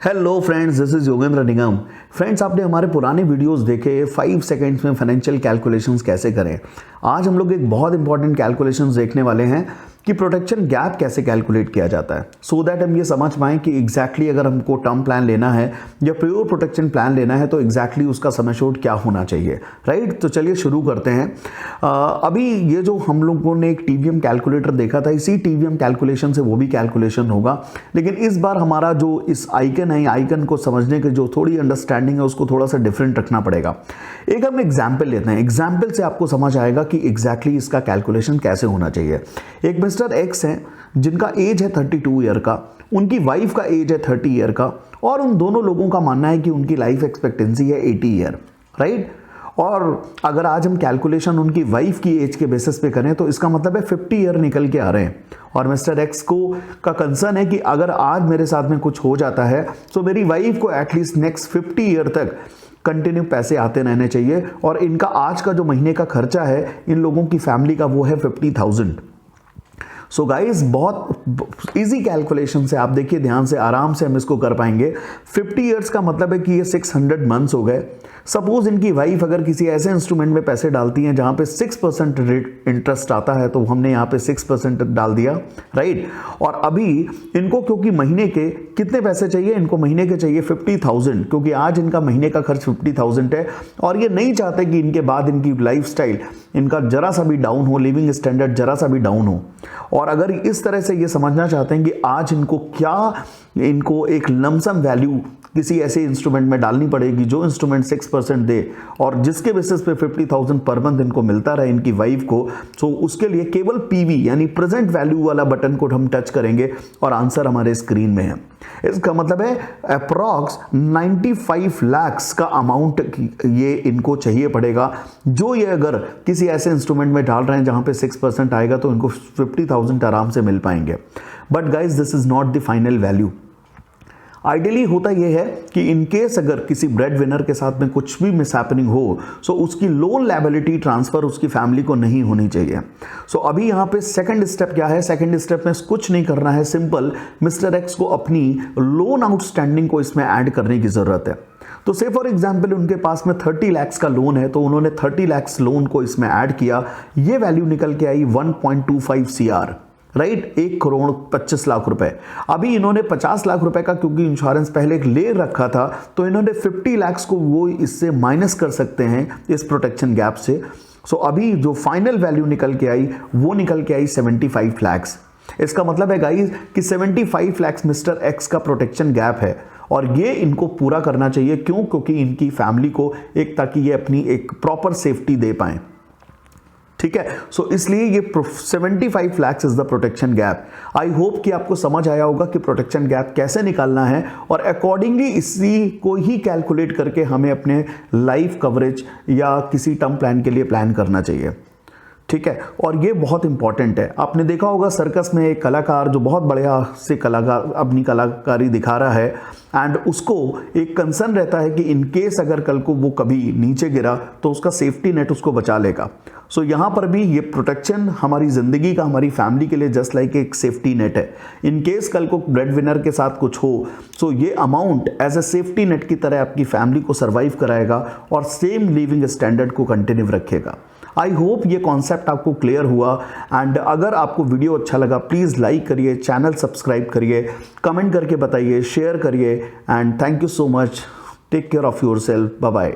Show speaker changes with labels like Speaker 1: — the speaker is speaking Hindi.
Speaker 1: Hello friends, this is Yogendra Nigam. Friends, आपने हमारे पुराने वीडियोस देखे 5 सेकंड्स में फाइनेंशियल कैलकुलेशंस कैसे करें। आज हम लोग एक बहुत इंपॉर्टेंट कैलकुलेशंस देखने वाले हैं कि प्रोटेक्शन गैप कैसे कैलकुलेट किया जाता है, सो दैट हम ये समझ पाएँ कि एग्जैक्टली अगर हमको टर्म प्लान लेना है या प्योर प्रोटेक्शन प्लान लेना है तो एग्जैक्टली उसका सम एश्योर्ड क्या होना चाहिए। राइट, तो चलिए शुरू करते हैं। अभी ये जो हम लोगों ने एक टीवीएम कैलकुलेटर देखा था, इसी टीवीएम कैलकुलेशन से वो भी कैलकुलेशन होगा, लेकिन इस बार हमारा जो इस आइकन है, आइकन को समझने की जो थोड़ी अंडरस्टैंडिंग है उसको थोड़ा सा डिफरेंट रखना पड़ेगा। एक हम एग्जाम्पल लेते हैं, एग्जाम्पल से आपको समझ आएगा कि एग्जैक्टली इसका कैलकुलेशन कैसे होना चाहिए। एक मिस्टर एक्स हैं जिनका एज है 32 ईयर का, उनकी वाइफ का एज है 30 ईयर का, और उन दोनों लोगों का मानना है कि उनकी लाइफ एक्सपेक्टेंसी है 80 ईयर। राइट, और अगर आज हम कैलकुलेशन उनकी वाइफ की एज के बेसिस पे करें तो इसका मतलब है 50 ईयर निकल के आ रहे हैं। और मिस्टर एक्स को का कंसर्न है कि अगर आज मेरे साथ में कुछ हो जाता है तो मेरी वाइफ को एटलीस्ट नेक्स्ट 50 ईयर तक कंटिन्यू पैसे आते रहने चाहिए, और इनका आज का जो महीने का खर्चा है इन लोगों की फैमिली का वो है 50,000। सो गाइज, बहुत इजी कैलकुलेशन से आप देखिए, ध्यान से आराम से हम इसको कर पाएंगे। 50 ईयर्स का मतलब है कि ये 600 मंथ्स हो गए। सपोज इनकी वाइफ अगर किसी ऐसे इंस्ट्रूमेंट में पैसे डालती हैं जहां पे 6% रेट इंटरेस्ट आता है, तो हमने यहाँ पे 6% डाल दिया। राइट, और अभी इनको क्योंकि महीने के कितने पैसे चाहिए, इनको महीने के चाहिए 50,000, क्योंकि आज इनका महीने का खर्च 50,000 है, और ये नहीं चाहते कि इनके बाद इनकी लाइफस्टाइल इनका जरा सा भी डाउन हो, लिविंग स्टैंडर्ड जरा सा भी डाउन हो। और अगर इस तरह से ये समझना चाहते हैं कि आज इनको एक लमसम वैल्यू किसी ऐसे इंस्ट्रूमेंट में डालनी पड़ेगी जो इंस्ट्रूमेंट 6% दे और जिसके बेसिस पे 50,000 पर मंथ इनको मिलता रहे इनकी वाइफ को, तो उसके लिए केवल पीवी यानी प्रेजेंट वैल्यू वाला बटन को हम टच करेंगे और आंसर हमारे स्क्रीन में है। इसका मतलब है अप्रॉक्स 95 लाख का अमाउंट ये इनको चाहिए पड़ेगा, जो ये अगर किसी ऐसे इंस्ट्रूमेंट में डाल रहे हैं जहां पे 6% आएगा तो इनको 50,000 आराम से मिल पाएंगे। But guys, this is not the final value. Ideally होता यह है कि इनकेस अगर किसी ब्रेड विनर के साथ में कुछ भी मिसहैपनिंग हो तो उसकी लोन लायबिलिटी ट्रांसफर उसकी फैमिली को नहीं होनी चाहिए। सो अभी यहाँ पे सेकंड स्टेप क्या है, सेकंड स्टेप में कुछ नहीं करना है, सिंपल मिस्टर एक्स को अपनी लोन आउटस्टैंडिंग को इसमें ऐड करने की जरूरत है। तो से फॉर एग्जाम्पल उनके पास में 30 लाख का लोन है, तो उन्होंने 30 लाख लोन को इसमें ऐड किया, ये वैल्यू निकल के आई 1.25 CR। राइट, 1,25,00,000 रुपए। अभी इन्होंने 50 लाख रुपए का क्योंकि इंश्योरेंस पहले ले रखा था, तो इन्होंने 50 लाख को वो इससे माइनस कर सकते हैं इस प्रोटेक्शन गैप से। सो अभी जो फाइनल वैल्यू निकल के आई वो निकल के आई 75 लाख। इसका मतलब है गाइस कि 75 लाख मिस्टर एक्स का प्रोटेक्शन गैप है, और ये इनको पूरा करना चाहिए। क्यों? क्योंकि इनकी फैमिली को एक, ताकि ये अपनी एक प्रॉपर सेफ्टी दे पाए। ठीक है, सो इसलिए ये 75 lakh is the protection gap. I hope कि आपको समझ आया होगा कि प्रोटेक्शन गैप कैसे निकालना है, और अकॉर्डिंगली इसी को ही कैलकुलेट करके हमें अपने लाइफ कवरेज या किसी टर्म प्लान के लिए प्लान करना चाहिए। ठीक है, और ये बहुत इंपॉर्टेंट है। आपने देखा होगा सर्कस में एक कलाकार जो बहुत बढ़िया से कलाकार अपनी कलाकारी दिखा रहा है, एंड उसको एक कंसर्न रहता है कि इन केस अगर कल को वो कभी नीचे गिरा तो उसका सेफ्टी नेट उसको बचा लेगा। सो यहाँ पर भी ये प्रोटेक्शन हमारी ज़िंदगी का, हमारी फैमिली के लिए जस्ट लाइक एक सेफ्टी नेट है। इन केस कल को ब्रेड विनर के साथ कुछ हो, सो ये amount as a safety net की तरह आपकी फैमिली को सर्वाइव कराएगा और सेम लिविंग स्टैंडर्ड को कंटिन्यू रखेगा। आई होप ये कॉन्सेप्ट आपको क्लियर हुआ, एंड अगर आपको वीडियो अच्छा लगा प्लीज़ लाइक करिए, चैनल सब्सक्राइब करिए, कमेंट करके बताइए, शेयर करिए, and thank you so much. Take care of yourself. Bye bye.